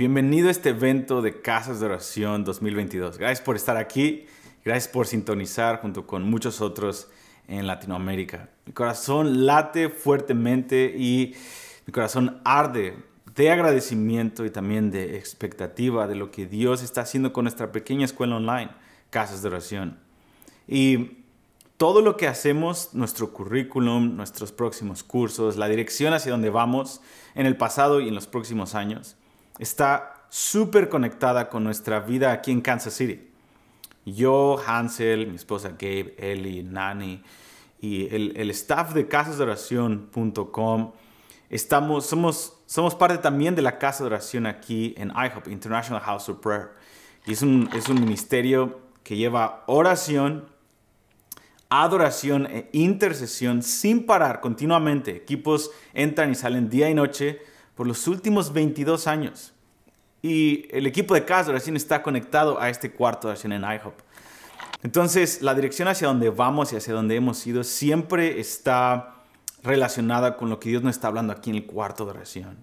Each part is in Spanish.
Bienvenido a este evento de Casas de Oración 2022. Gracias por estar aquí, gracias por sintonizar junto con muchos otros en Latinoamérica. Mi corazón late fuertemente y mi corazón arde de agradecimiento y también de expectativa de lo que Dios está haciendo con nuestra pequeña escuela online, Casas de Oración. Y todo lo que hacemos, nuestro currículum, nuestros próximos cursos, la dirección hacia donde vamos en el pasado y en los próximos años, está súper conectada con nuestra vida aquí en Kansas City. Yo, Hansel, mi esposa Gabe, Ellie, Nani y el staff de casasdeoración.com somos parte también de la Casa de Oración aquí en IHOP, International House of Prayer. Y es un ministerio que lleva oración, adoración e intercesión sin parar continuamente. Equipos entran y salen día y noche por los últimos 22 años. Y el equipo de Casa de Oración está conectado a este cuarto de oración en IHOP. Entonces, la dirección hacia donde vamos y hacia donde hemos ido siempre está relacionada con lo que Dios nos está hablando aquí en el cuarto de oración.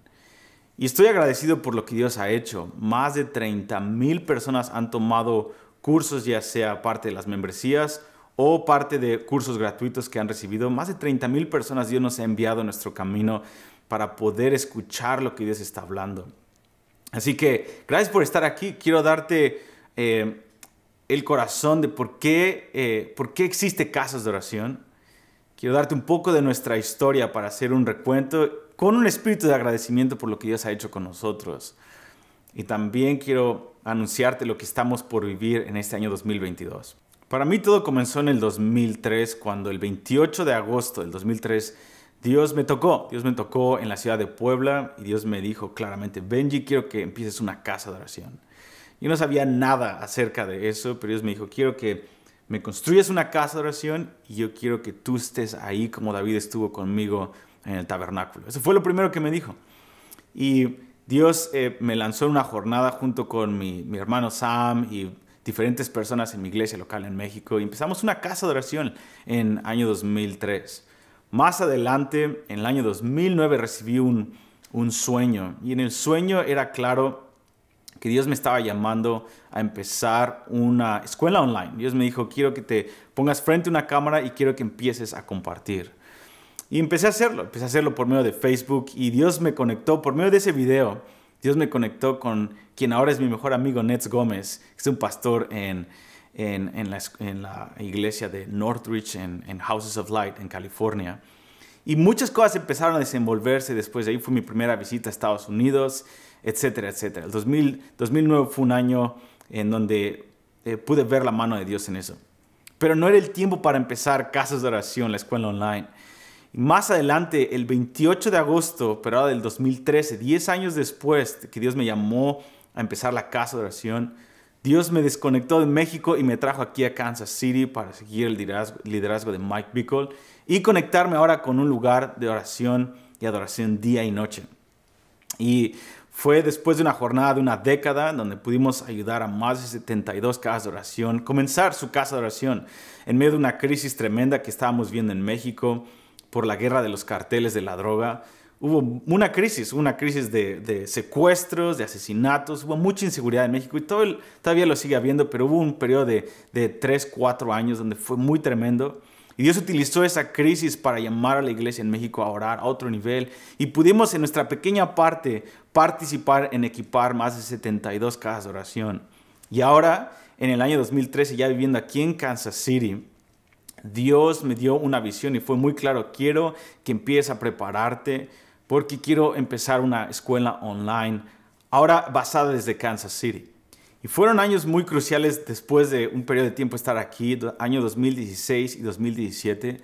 Y estoy agradecido por lo que Dios ha hecho. Más de 30,000 personas han tomado cursos, ya sea parte de las membresías o parte de cursos gratuitos que han recibido. Más de 30,000 personas Dios nos ha enviado a nuestro camino para poder escuchar lo que Dios está hablando. Así que gracias por estar aquí. Quiero darte el corazón de por qué existe Casas de Oración. Quiero darte un poco de nuestra historia para hacer un recuento con un espíritu de agradecimiento por lo que Dios ha hecho con nosotros. Y también quiero anunciarte lo que estamos por vivir en este año 2022. Para mí todo comenzó en el 2003, cuando el 28 de agosto del 2003 Dios me tocó en la ciudad de Puebla y Dios me dijo claramente: Benji, quiero que empieces una casa de oración. Yo no sabía nada acerca de eso, pero Dios me dijo: quiero que me construyas una casa de oración y yo quiero que tú estés ahí como David estuvo conmigo en el tabernáculo. Eso fue lo primero que me dijo. Y Dios me lanzó en una jornada junto con mi hermano Sam y diferentes personas en mi iglesia local en México y empezamos una casa de oración en el año 2003. Más adelante, en el año 2009, recibí un sueño y en el sueño era claro que Dios me estaba llamando a empezar una escuela online. Dios me dijo: quiero que te pongas frente a una cámara y quiero que empieces a compartir. Y empecé a hacerlo por medio de Facebook y Dios me conectó por medio de ese video. Dios me conectó con quien ahora es mi mejor amigo, Nets Gómez, que es un pastor en la iglesia de Northridge, en Houses of Light, en California. Y muchas cosas empezaron a desenvolverse después de ahí. Fue mi primera visita a Estados Unidos, etcétera, etcétera. El 2009 fue un año en donde pude ver la mano de Dios en eso. Pero no era el tiempo para empezar Casas de Oración, la escuela online. Y más adelante, el 28 de agosto, pero ahora del 2013, 10 años después de que Dios me llamó a empezar la casa de oración, Dios me desconectó de México y me trajo aquí a Kansas City para seguir el liderazgo de Mike Bickle y conectarme ahora con un lugar de oración y adoración día y noche. Y fue después de una jornada de una década donde pudimos ayudar a más de 72 casas de oración, comenzar su casa de oración en medio de una crisis tremenda que estábamos viendo en México por la guerra de los carteles de la droga. Hubo una crisis de secuestros, de asesinatos, hubo mucha inseguridad en México y todavía lo sigue habiendo, pero hubo un periodo de 3, 4 años donde fue muy tremendo. Y Dios utilizó esa crisis para llamar a la iglesia en México a orar a otro nivel. Y pudimos en nuestra pequeña parte participar en equipar más de 72 casas de oración. Y ahora, en el año 2013, ya viviendo aquí en Kansas City, Dios me dio una visión y fue muy claro: quiero que empieces a prepararte porque quiero empezar una escuela online, ahora basada desde Kansas City. Y fueron años muy cruciales después de un periodo de tiempo estar aquí, año 2016 y 2017.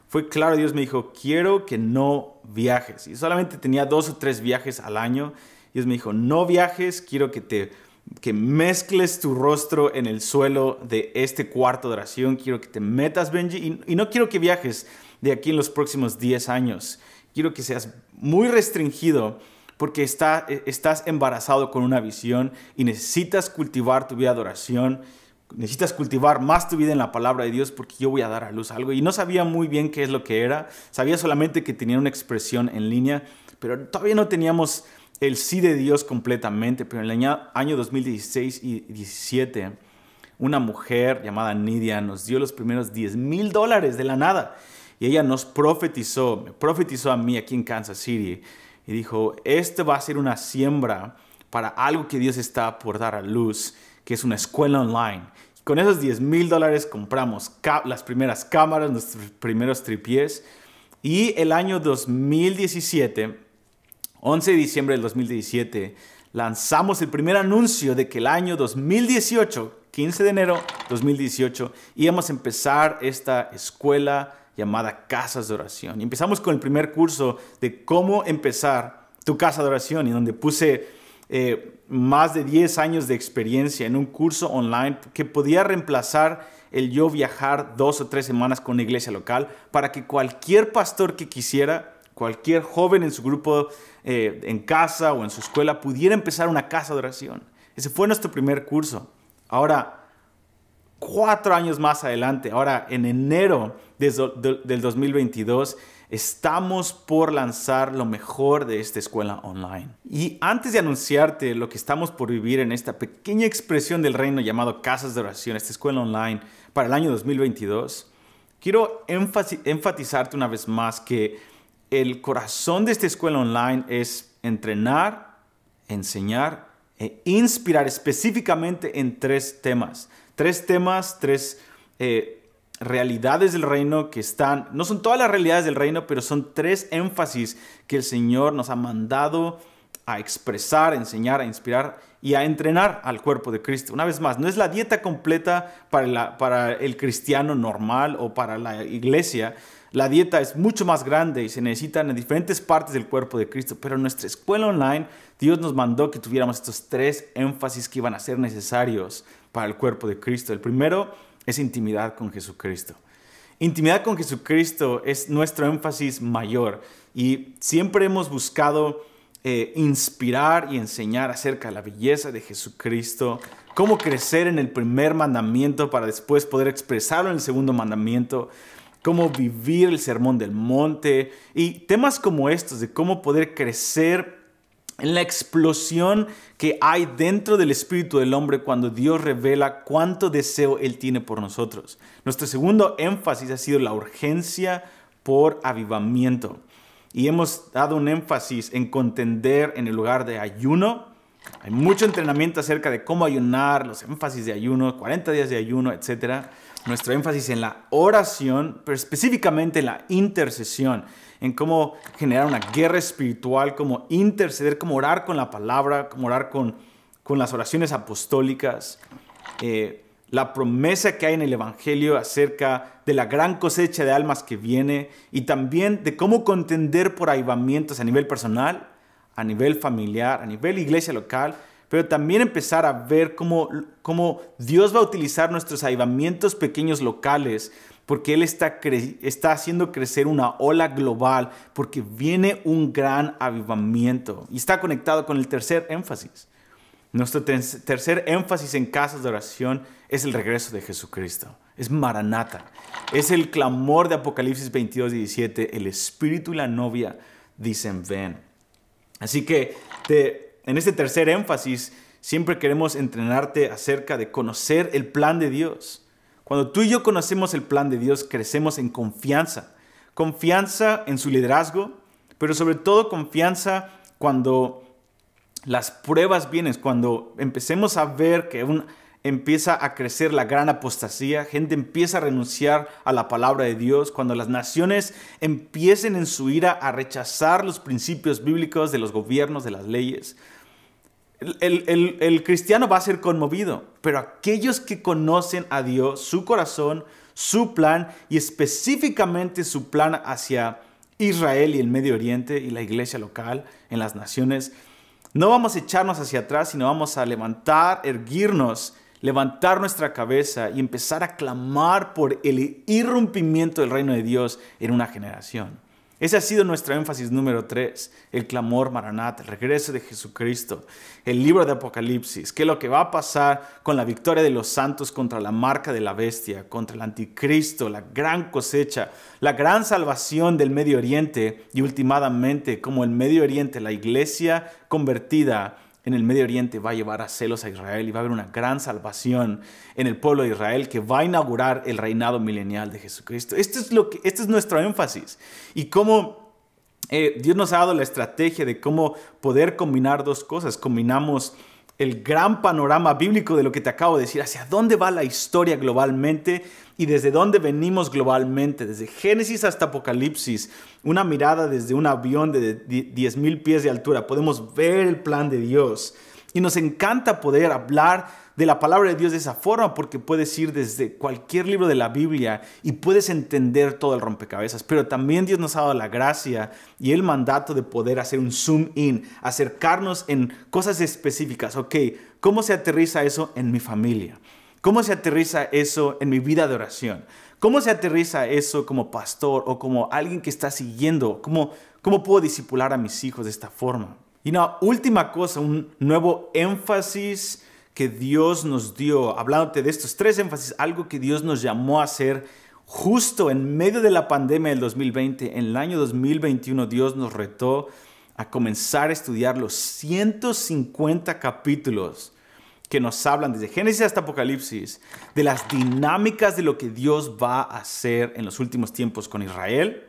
Fue claro, Dios me dijo: quiero que no viajes. Y solamente tenía 2 o 3 viajes al año. Dios me dijo: no viajes, quiero que mezcles tu rostro en el suelo de este cuarto de oración. Quiero que te metas, Benji, y no quiero que viajes de aquí en los próximos 10 años. Quiero que seas muy restringido porque estás embarazado con una visión y necesitas cultivar tu vida de oración. Necesitas cultivar más tu vida en la palabra de Dios porque yo voy a dar a luz algo. Y no sabía muy bien qué es lo que era. Sabía solamente que tenía una expresión en línea, pero todavía no teníamos el sí de Dios completamente, pero en el año 2016 y 17, una mujer llamada Nidia nos dio los primeros $10,000 de la nada. Y ella me profetizó a mí aquí en Kansas City. Y dijo, este va a ser una siembra para algo que Dios está por dar a luz, que es una escuela online. Con esos $10,000 compramos las primeras cámaras, nuestros primeros tripiés. Y el año 2017, 11 de diciembre del 2017, lanzamos el primer anuncio de que el año 2018, 15 de enero 2018, íbamos a empezar esta escuela llamada Casas de Oración. Y empezamos con el primer curso de cómo empezar tu casa de oración, y donde puse más de 10 años de experiencia en un curso online que podía reemplazar el yo viajar 2 o 3 semanas con una iglesia local, para que cualquier pastor que quisiera, cualquier joven en su grupo, en casa o en su escuela, pudiera empezar una casa de oración. Ese fue nuestro primer curso. Ahora, 4 años más adelante, ahora en enero del 2022, estamos por lanzar lo mejor de esta escuela online. Y antes de anunciarte lo que estamos por vivir en esta pequeña expresión del reino llamado Casas de Oración, esta escuela online para el año 2022, quiero enfatizarte una vez más que el corazón de esta escuela online es entrenar, enseñar e inspirar específicamente en 3 temas. 3 temas, 3 realidades del reino que no son todas las realidades del reino, pero son 3 énfasis que el Señor nos ha mandado a expresar, a enseñar, a inspirar y a entrenar al cuerpo de Cristo. Una vez más, no es la dieta completa para el cristiano normal o para la iglesia. La dieta es mucho más grande y se necesitan en diferentes partes del cuerpo de Cristo, pero en nuestra escuela online, Dios nos mandó que tuviéramos estos 3 énfasis que iban a ser necesarios para el cuerpo de Cristo. El primero es intimidad con Jesucristo. Intimidad con Jesucristo es nuestro énfasis mayor, y siempre hemos buscado inspirar y enseñar acerca de la belleza de Jesucristo, cómo crecer en el primer mandamiento para después poder expresarlo en el segundo mandamiento, cómo vivir el sermón del monte y temas como estos de cómo poder crecer en la explosión que hay dentro del espíritu del hombre cuando Dios revela cuánto deseo Él tiene por nosotros. Nuestro segundo énfasis ha sido la urgencia por avivamiento. Y hemos dado un énfasis en contender en el lugar de ayuno. Hay mucho entrenamiento acerca de cómo ayunar, los énfasis de ayuno, 40 días de ayuno, etc. Nuestro énfasis en la oración, pero específicamente en la intercesión, en cómo generar una guerra espiritual, cómo interceder, cómo orar con la palabra, cómo orar con las oraciones apostólicas. La promesa que hay en el Evangelio acerca de la gran cosecha de almas que viene, y también de cómo contender por avivamientos a nivel personal, a nivel familiar, a nivel iglesia local, pero también empezar a ver cómo Dios va a utilizar nuestros avivamientos pequeños locales, porque Él está haciendo crecer una ola global, porque viene un gran avivamiento. Y está conectado con el tercer énfasis. Nuestro tercer énfasis en casas de oración es el regreso de Jesucristo. Es Maranata. Es el clamor de Apocalipsis 22:17. El Espíritu y la novia dicen ven. Así que en este tercer énfasis siempre queremos entrenarte acerca de conocer el plan de Dios. Cuando tú y yo conocemos el plan de Dios, crecemos en confianza. Confianza en su liderazgo, pero sobre todo confianza cuando las pruebas vienen, cuando empecemos a ver que empieza a crecer la gran apostasía, gente empieza a renunciar a la palabra de Dios, cuando las naciones empiecen en su ira a rechazar los principios bíblicos de los gobiernos, de las leyes. El cristiano va a ser conmovido, pero aquellos que conocen a Dios, su corazón, su plan y específicamente su plan hacia Israel y el Medio Oriente y la iglesia local en las naciones, no vamos a echarnos hacia atrás, sino vamos a erguirnos, levantar nuestra cabeza y empezar a clamar por el irrumpimiento del reino de Dios en una generación. Ese ha sido nuestro énfasis número 3, el clamor Maranata, el regreso de Jesucristo, el libro de Apocalipsis, qué es lo que va a pasar con la victoria de los santos contra la marca de la bestia, contra el anticristo, la gran cosecha, la gran salvación del Medio Oriente y últimamente como el Medio Oriente, la iglesia convertida en el Medio Oriente va a llevar a celos a Israel y va a haber una gran salvación en el pueblo de Israel que va a inaugurar el reinado milenial de Jesucristo. Este es nuestro énfasis. Y cómo Dios nos ha dado la estrategia de cómo poder combinar dos cosas. Combinamos el gran panorama bíblico de lo que te acabo de decir, hacia dónde va la historia globalmente y desde dónde venimos globalmente, desde Génesis hasta Apocalipsis, una mirada desde un avión de 10,000 pies de altura. Podemos ver el plan de Dios y nos encanta poder hablar de la palabra de Dios de esa forma porque puedes ir desde cualquier libro de la Biblia y puedes entender todo el rompecabezas. Pero también Dios nos ha dado la gracia y el mandato de poder hacer un zoom in, acercarnos en cosas específicas. Ok, ¿cómo se aterriza eso en mi familia? ¿Cómo se aterriza eso en mi vida de oración? ¿Cómo se aterriza eso como pastor o como alguien que está siguiendo? ¿Cómo puedo discipular a mis hijos de esta forma? Y una última cosa, un nuevo énfasis que Dios nos dio, hablándote de estos 3 énfasis, algo que Dios nos llamó a hacer justo en medio de la pandemia del 2020. En el año 2021 Dios nos retó a comenzar a estudiar los 150 capítulos que nos hablan desde Génesis hasta Apocalipsis de las dinámicas de lo que Dios va a hacer en los últimos tiempos con Israel,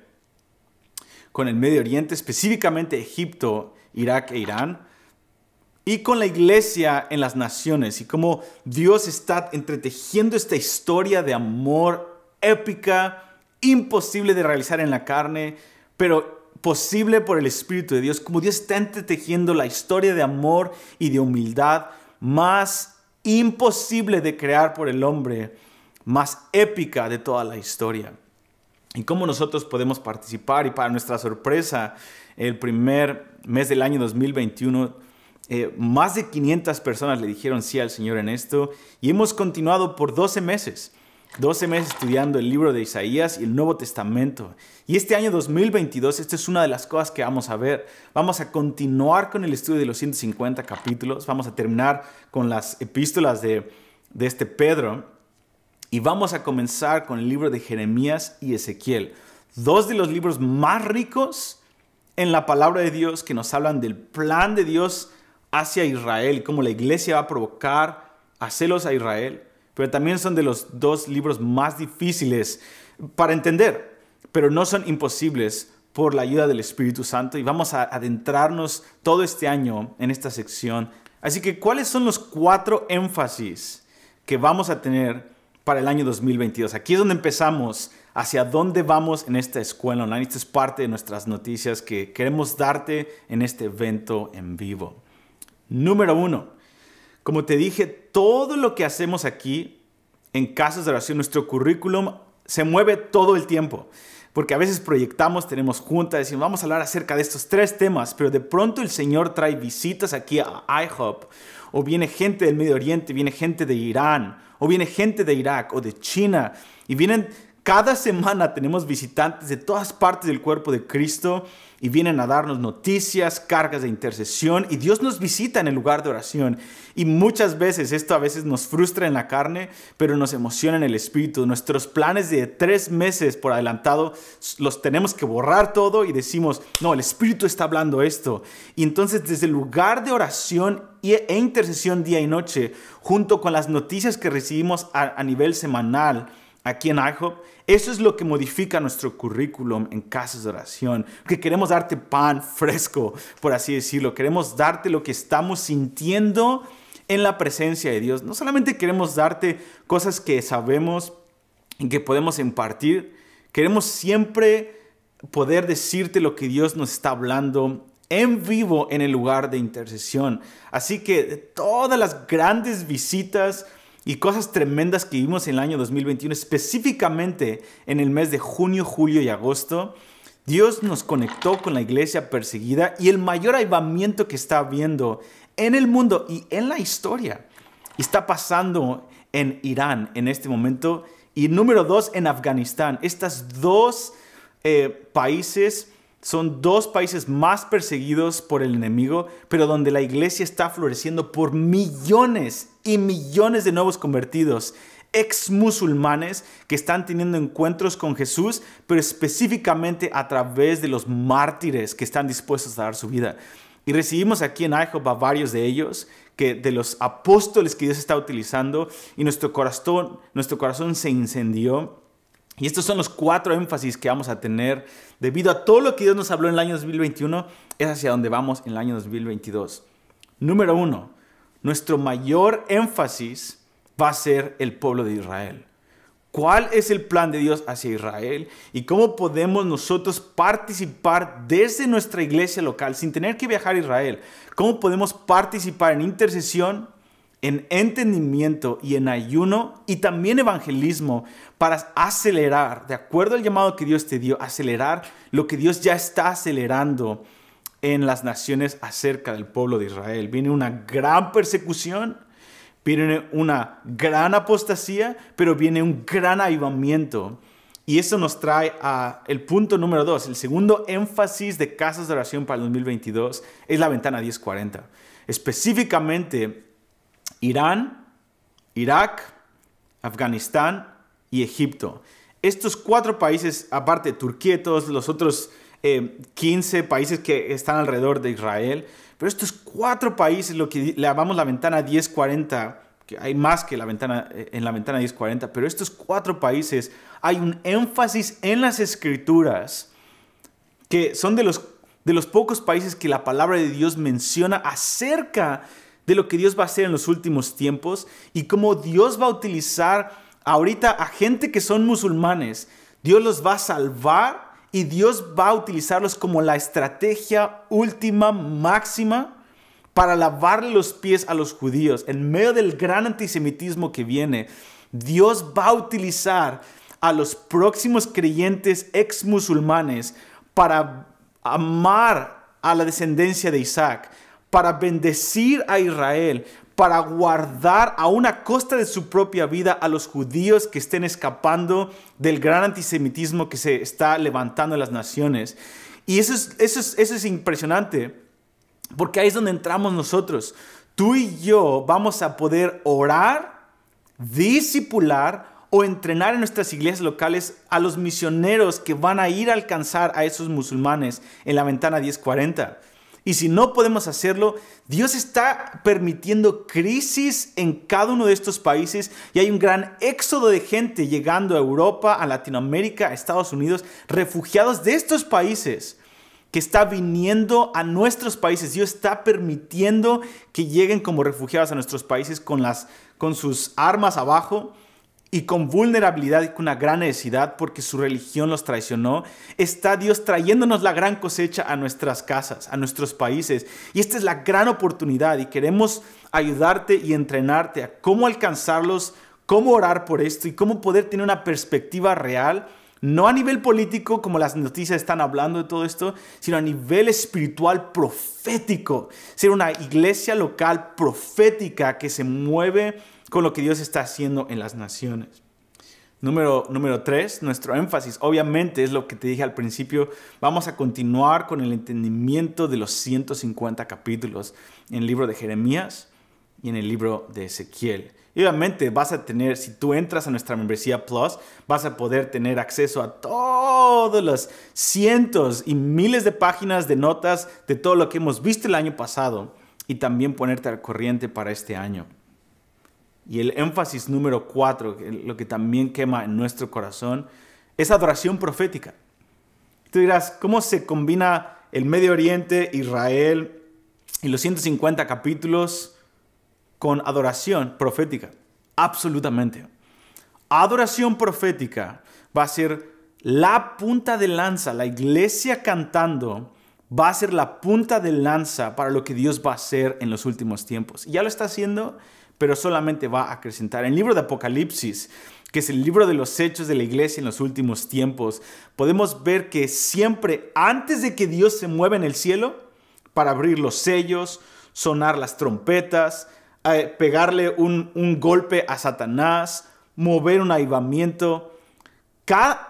con el Medio Oriente, específicamente Egipto, Irak e Irán, y con la iglesia en las naciones y cómo Dios está entretejiendo esta historia de amor épica, imposible de realizar en la carne, pero posible por el Espíritu de Dios, como Dios está entretejiendo la historia de amor y de humildad más imposible de crear por el hombre, más épica de toda la historia. Y cómo nosotros podemos participar. Y para nuestra sorpresa, el primer mes del año 2021, más de 500 personas le dijeron sí al Señor en esto. Y hemos continuado por 12 meses. 12 meses estudiando el libro de Isaías y el Nuevo Testamento. Y este año 2022, esta es una de las cosas que vamos a ver. Vamos a continuar con el estudio de los 150 capítulos. Vamos a terminar con las epístolas de este Pedro. Y vamos a comenzar con el libro de Jeremías y Ezequiel. 2 de los libros más ricos en la palabra de Dios que nos hablan del plan de Dios hacia Israel y cómo la iglesia va a provocar a celos a Israel. Pero también son de los 2 libros más difíciles para entender, pero no son imposibles por la ayuda del Espíritu Santo. Y vamos a adentrarnos todo este año en esta sección. Así que, ¿cuáles son los 4 énfasis que vamos a tener para el año 2022? Aquí es donde empezamos, hacia dónde vamos en esta escuela online. Esta es parte de nuestras noticias que queremos darte en este evento en vivo. Número 1. Como te dije, todo lo que hacemos aquí en Casas de Oración, nuestro currículum se mueve todo el tiempo. Porque a veces proyectamos, tenemos juntas, decimos, vamos a hablar acerca de estos 3 temas, pero de pronto el Señor trae visitas aquí a iHub, o viene gente del Medio Oriente, viene gente de Irán, o viene gente de Irak, o de China, y vienen, cada semana tenemos visitantes de todas partes del cuerpo de Cristo, y vienen a darnos noticias, cargas de intercesión, y Dios nos visita en el lugar de oración. Y muchas veces, esto a veces nos frustra en la carne, pero nos emociona en el espíritu. Nuestros planes de 3 meses por adelantado, los tenemos que borrar todo y decimos, no, el Espíritu está hablando esto. Y entonces desde el lugar de oración e intercesión día y noche, junto con las noticias que recibimos a nivel semanal, aquí en iHub, eso es lo que modifica nuestro currículum en Casas de Oración. Que queremos darte pan fresco, por así decirlo. Queremos darte lo que estamos sintiendo en la presencia de Dios. No solamente queremos darte cosas que sabemos y que podemos impartir. Queremos siempre poder decirte lo que Dios nos está hablando en vivo en el lugar de intercesión. Así que de todas las grandes visitas y cosas tremendas que vimos en el año 2021, específicamente en el mes de junio, julio y agosto, Dios nos conectó con la iglesia perseguida y el mayor avivamiento que está habiendo en el mundo y en la historia. Está pasando en Irán en este momento y número 2 en Afganistán. Estas 2 países Son dos países más perseguidos por el enemigo, pero donde la iglesia está floreciendo por millones y millones de nuevos convertidos, ex musulmanes que están teniendo encuentros con Jesús, pero específicamente a través de los mártires que están dispuestos a dar su vida. Y recibimos aquí en IHOP a varios de ellos, de los apóstoles que Dios está utilizando, y nuestro corazón se incendió. Y estos son los 4 énfasis que vamos a tener debido a todo lo que Dios nos habló en el año 2021, es hacia donde vamos en el año 2022. Número 1, nuestro mayor énfasis va a ser el pueblo de Israel. ¿Cuál es el plan de Dios hacia Israel? ¿Y cómo podemos nosotros participar desde nuestra iglesia local sin tener que viajar a Israel? ¿Cómo podemos participar en intercesión, en entendimiento y en ayuno y también evangelismo para acelerar, de acuerdo al llamado que Dios te dio, acelerar lo que Dios ya está acelerando en las naciones acerca del pueblo de Israel? Viene una gran persecución, viene una gran apostasía, pero viene un gran avivamiento. Y eso nos trae al punto número 2. El segundo énfasis de casas de oración para el 2022 es la ventana 1040. Específicamente, Irán, Irak, Afganistán y Egipto. Estos 4 países, aparte de Turquía y todos los otros 15 países que están alrededor de Israel, pero estos 4 países, lo que le llamamos la ventana 1040, que hay más que en la ventana 1040, pero estos 4 países hay un énfasis en las escrituras que son de los pocos países que la palabra de Dios menciona acerca de lo que Dios va a hacer en los últimos tiempos y cómo Dios va a utilizar ahorita a gente que son musulmanes. Dios los va a salvar y Dios va a utilizarlos como la estrategia última, máxima, para lavarle los pies a los judíos. En medio del gran antisemitismo que viene, Dios va a utilizar a los próximos creyentes ex musulmanes para amar a la descendencia de Isaac, para bendecir a Israel, para guardar a una costa de su propia vida a los judíos que estén escapando del gran antisemitismo que se está levantando en las naciones. Y eso es impresionante, porque ahí es donde entramos nosotros. Tú y yo vamos a poder orar, discipular o entrenar en nuestras iglesias locales a los misioneros que van a ir a alcanzar a esos musulmanes en la ventana 1040. Y si no podemos hacerlo, Dios está permitiendo crisis en cada uno de estos países y hay un gran éxodo de gente llegando a Europa, a Latinoamérica, a Estados Unidos, refugiados de estos países que está viniendo a nuestros países. Dios está permitiendo que lleguen como refugiados a nuestros países con sus armas abajo y con vulnerabilidad y con una gran necesidad porque su religión los traicionó. Está Dios trayéndonos la gran cosecha a nuestras casas, a nuestros países. Y esta es la gran oportunidad y queremos ayudarte y entrenarte a cómo alcanzarlos, cómo orar por esto y cómo poder tener una perspectiva real, no a nivel político como las noticias están hablando de todo esto, sino a nivel espiritual profético. Ser una iglesia local profética que se mueve con lo que Dios está haciendo en las naciones. Número 3, nuestro énfasis, obviamente, es lo que te dije al principio. Vamos a continuar con el entendimiento de los 150 capítulos en el libro de Jeremías y en el libro de Ezequiel. Y obviamente vas a tener, si tú entras a nuestra membresía Plus, vas a poder tener acceso a todos los cientos y miles de páginas de notas de todo lo que hemos visto el año pasado y también ponerte al corriente para este año. Y el énfasis número 4, lo que también quema en nuestro corazón, es adoración profética. Tú dirás, ¿cómo se combina el Medio Oriente, Israel y los 150 capítulos con adoración profética? Absolutamente. Adoración profética va a ser la punta de lanza. La iglesia cantando va a ser la punta de lanza para lo que Dios va a hacer en los últimos tiempos. Ya lo está haciendo, pero solamente va a acrecentar. En el libro de Apocalipsis, que es el libro de los hechos de la iglesia en los últimos tiempos, podemos ver que siempre antes de que Dios se mueva en el cielo para abrir los sellos, sonar las trompetas, pegarle un golpe a Satanás, mover un avivamiento,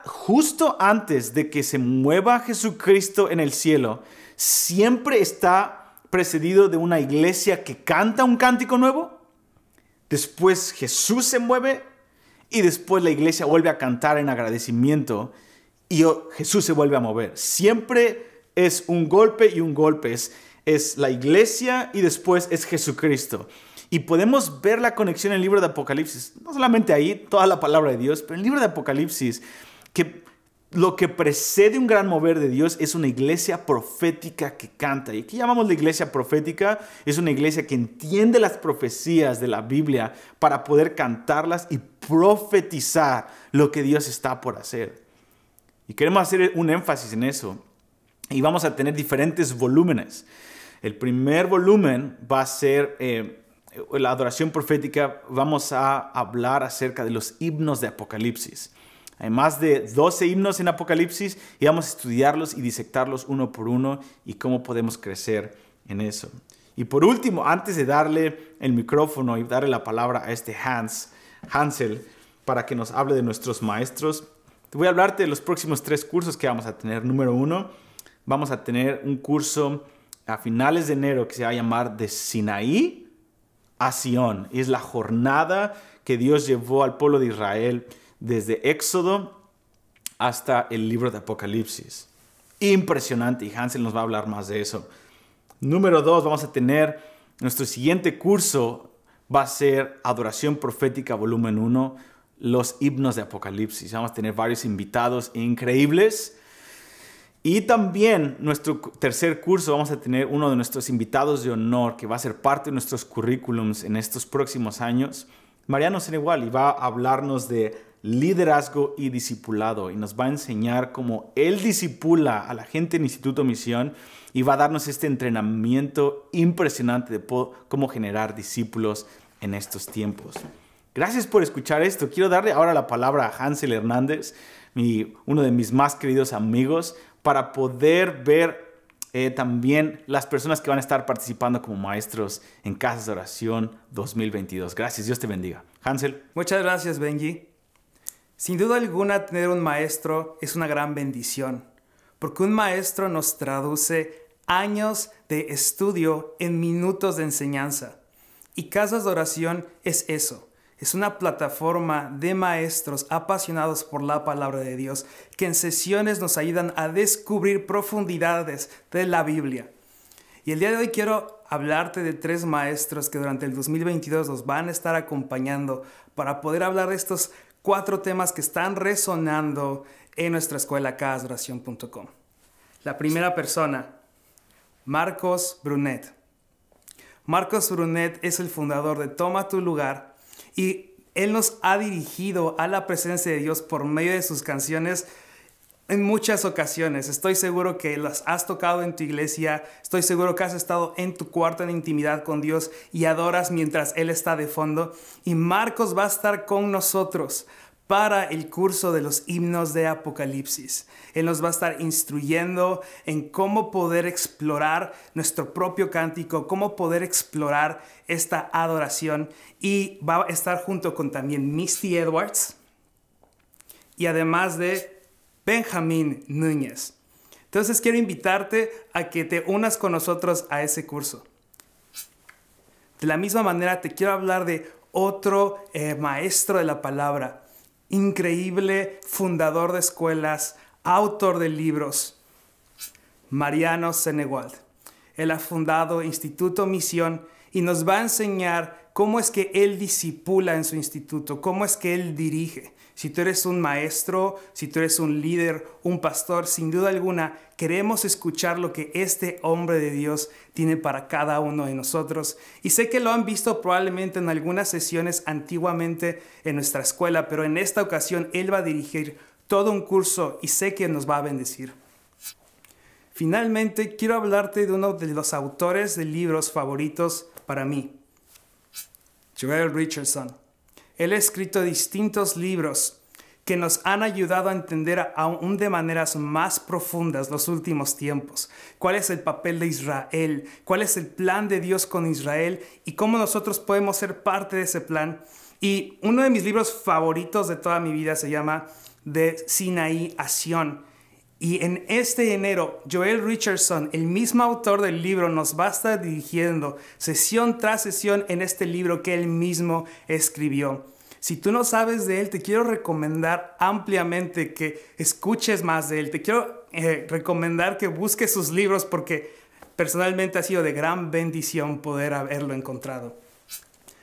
justo antes de que se mueva Jesucristo en el cielo, siempre está precedido de una iglesia que canta un cántico nuevo. Después Jesús se mueve y después la iglesia vuelve a cantar en agradecimiento y Jesús se vuelve a mover. Siempre es un golpe y un golpe. Es la iglesia y después es Jesucristo. Y podemos ver la conexión en el libro de Apocalipsis. No solamente ahí, toda la palabra de Dios, pero en el libro de Apocalipsis, que lo que precede un gran mover de Dios es una iglesia profética que canta. Y aquí llamamos la iglesia profética. Es una iglesia que entiende las profecías de la Biblia para poder cantarlas y profetizar lo que Dios está por hacer. Y queremos hacer un énfasis en eso. Y vamos a tener diferentes volúmenes. El primer volumen va a ser la adoración profética. Vamos a hablar acerca de los himnos de Apocalipsis. Hay más de 12 himnos en Apocalipsis y vamos a estudiarlos y disectarlos uno por uno y cómo podemos crecer en eso. Y por último, antes de darle el micrófono y darle la palabra a este Hansel para que nos hable de nuestros maestros, te voy a hablarte de los próximos 3 cursos que vamos a tener. Número 1, vamos a tener un curso a finales de enero que se va a llamar de Sinaí a Sion. Es la jornada que Dios llevó al pueblo de Israel desde Éxodo hasta el libro de Apocalipsis. Impresionante, y Hansel nos va a hablar más de eso. Número 2, vamos a tener nuestro siguiente curso, va a ser Adoración Profética Volumen 1, los himnos de Apocalipsis. Vamos a tener varios invitados increíbles. Y también nuestro tercer curso vamos a tener uno de nuestros invitados de honor que va a ser parte de nuestros currículums en estos próximos años, Mariano Senegal, y va a hablarnos de liderazgo y discipulado y nos va a enseñar cómo él discipula a la gente en Instituto Misión y va a darnos este entrenamiento impresionante de cómo generar discípulos en estos tiempos. Gracias por escuchar esto. Quiero darle ahora la palabra a Hansel Hernández, uno de mis más queridos amigos, para poder ver también las personas que van a estar participando como maestros en Casas de Oración 2022. Gracias, Dios te bendiga. Hansel. Muchas gracias, Benji. Sin duda alguna, tener un maestro es una gran bendición, porque un maestro nos traduce años de estudio en minutos de enseñanza. Y Casas de Oración es eso. Es una plataforma de maestros apasionados por la palabra de Dios que en sesiones nos ayudan a descubrir profundidades de la Biblia. Y el día de hoy quiero hablarte de 3 maestros que durante el 2022 nos van a estar acompañando para poder hablar de estos 4 temas que están resonando en nuestra escuela casdeoración.com. La primera persona, Marcos Brunet. Marcos Brunet es el fundador de Toma tu Lugar. Y él nos ha dirigido a la presencia de Dios por medio de sus canciones en muchas ocasiones. Estoy seguro que las has tocado en tu iglesia. Estoy seguro que has estado en tu cuarto en intimidad con Dios y adoras mientras Él está de fondo. Y Marcos va a estar con nosotros para el curso de los himnos de Apocalipsis. Él nos va a estar instruyendo en cómo poder explorar nuestro propio cántico, cómo poder explorar esta adoración. Y va a estar junto con también Misty Edwards y además de Benjamín Núñez. Entonces quiero invitarte a que te unas con nosotros a ese curso. De la misma manera te quiero hablar de otro maestro de la palabra, increíble fundador de escuelas, autor de libros, Mariano Senegal. Él ha fundado Instituto Misión y nos va a enseñar cómo es que él discipula en su instituto, cómo es que él dirige. Si tú eres un maestro, si tú eres un líder, un pastor, sin duda alguna, queremos escuchar lo que este hombre de Dios tiene para cada uno de nosotros. Y sé que lo han visto probablemente en algunas sesiones antiguamente en nuestra escuela, pero en esta ocasión él va a dirigir todo un curso y sé que nos va a bendecir. Finalmente, quiero hablarte de uno de los autores de libros favoritos para mí, Joel Richardson. Él ha escrito distintos libros que nos han ayudado a entender aún de maneras más profundas los últimos tiempos. ¿Cuál es el papel de Israel? ¿Cuál es el plan de Dios con Israel? Y cómo nosotros podemos ser parte de ese plan. Y uno de mis libros favoritos de toda mi vida se llama de Sinaí a Sión. Y en este enero, Joel Richardson, el mismo autor del libro, nos va a estar dirigiendo sesión tras sesión en este libro que él mismo escribió. Si tú no sabes de él, te quiero recomendar ampliamente que escuches más de él. Te quiero recomendar que busques sus libros porque personalmente ha sido de gran bendición poder haberlo encontrado.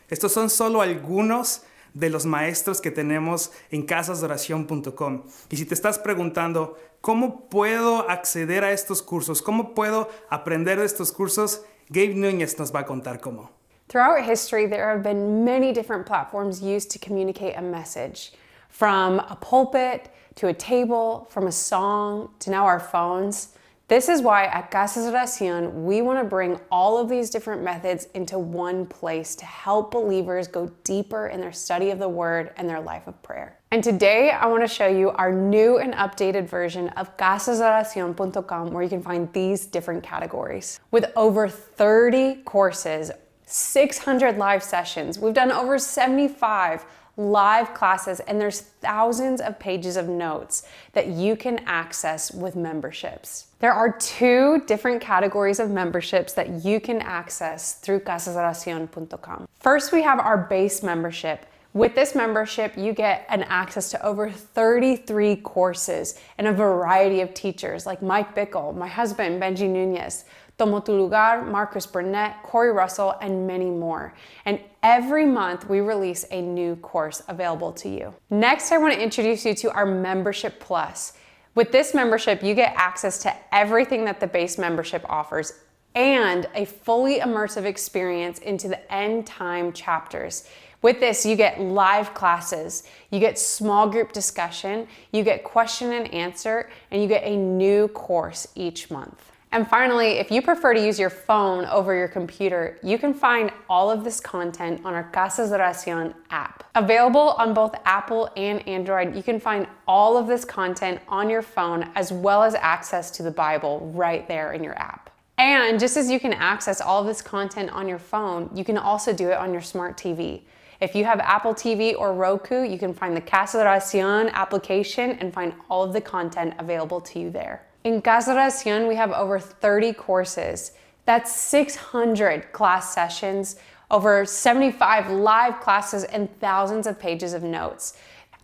Estos son solo algunos de los maestros que tenemos en casasdeoración.com. Y si te estás preguntando, ¿cómo puedo acceder a estos cursos? ¿Cómo puedo aprender de estos cursos? Gabe Núñez nos va a contar cómo. Throughout history, there have been many different platforms used to communicate a message. From a pulpit to a table, from a song to now our phones. This is why at Casas de Oración, we want to bring all of these different methods into one place to help believers go deeper in their study of the Word and their life of prayer. And today, I want to show you our new and updated version of casasdeoracion.com, where you can find these different categories. With over 30 courses, 600 live sessions, we've done over 75 live classes, and there's thousands of pages of notes that you can access with memberships. There are 2 different categories of memberships that you can access through casasdeoracion.com. First, we have our base membership. With this membership, you get an access to over 33 courses and a variety of teachers like Mike Bickle, my husband, Benji Núñez, Tomo Tu Lugar, Marcus Burnett, Corey Russell, and many more. And every month we release a new course available to you. Next, I want to introduce you to our Membership Plus. With this membership, you get access to everything that the base membership offers and a fully immersive experience into the end time chapters. With this, you get live classes, you get small group discussion, you get question and answer, and you get a new course each month. And finally, if you prefer to use your phone over your computer, you can find all of this content on our Casas de Oración app. Available on both Apple and Android, you can find all of this content on your phone as well as access to the Bible right there in your app. And just as you can access all of this content on your phone, you can also do it on your smart TV. If you have Apple TV or Roku, you can find the Casa de Oración application and find all of the content available to you there. In Casa de Oración, we have over 30 courses. That's 600 class sessions, over 75 live classes, and thousands of pages of notes.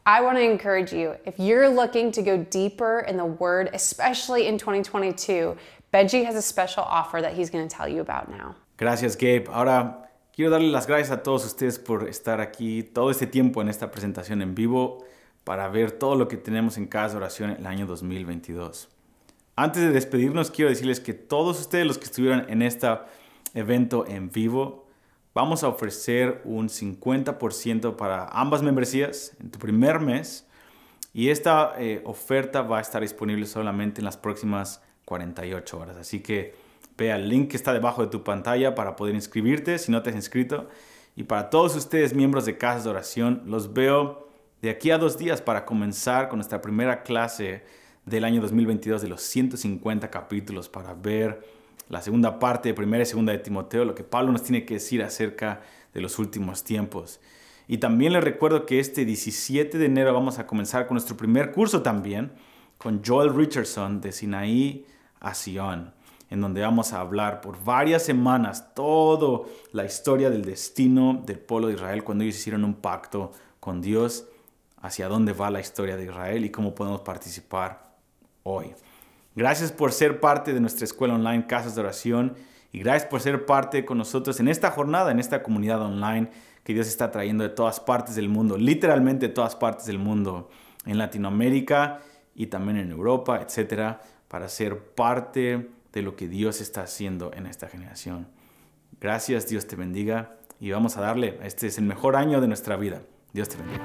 I want to encourage you, if you're looking to go deeper in the Word, especially in 2022, Benji has a special offer that he's going to tell you about now. Gracias, Gabe. Ahora quiero darle las gracias a todos ustedes por estar aquí todo este tiempo en esta presentación en vivo para ver todo lo que tenemos en Casa de Oración el año 2022. Antes de despedirnos, quiero decirles que todos ustedes los que estuvieron en este evento en vivo, vamos a ofrecer un 50% para ambas membresías en tu primer mes. Y esta oferta va a estar disponible solamente en las próximas 48 horas. Así que ve al link que está debajo de tu pantalla para poder inscribirte si no te has inscrito. Y para todos ustedes, miembros de Casas de Oración, los veo de aquí a 2 días para comenzar con nuestra primera clase del año 2022 de los 150 capítulos para ver la segunda parte de primera y segunda de Timoteo, lo que Pablo nos tiene que decir acerca de los últimos tiempos. Y también les recuerdo que este 17 de enero vamos a comenzar con nuestro primer curso también, con Joel Richardson de Sinaí a Sion, en donde vamos a hablar por varias semanas toda la historia del destino del pueblo de Israel cuando ellos hicieron un pacto con Dios, hacia dónde va la historia de Israel y cómo podemos participar hoy. Gracias por ser parte de nuestra escuela online Casas de Oración y gracias por ser parte con nosotros en esta jornada, en esta comunidad online que Dios está trayendo de todas partes del mundo, literalmente de todas partes del mundo, en Latinoamérica y también en Europa, etcétera, para ser parte de lo que Dios está haciendo en esta generación. Gracias, Dios te bendiga y vamos a darle, este es el mejor año de nuestra vida. Dios te bendiga.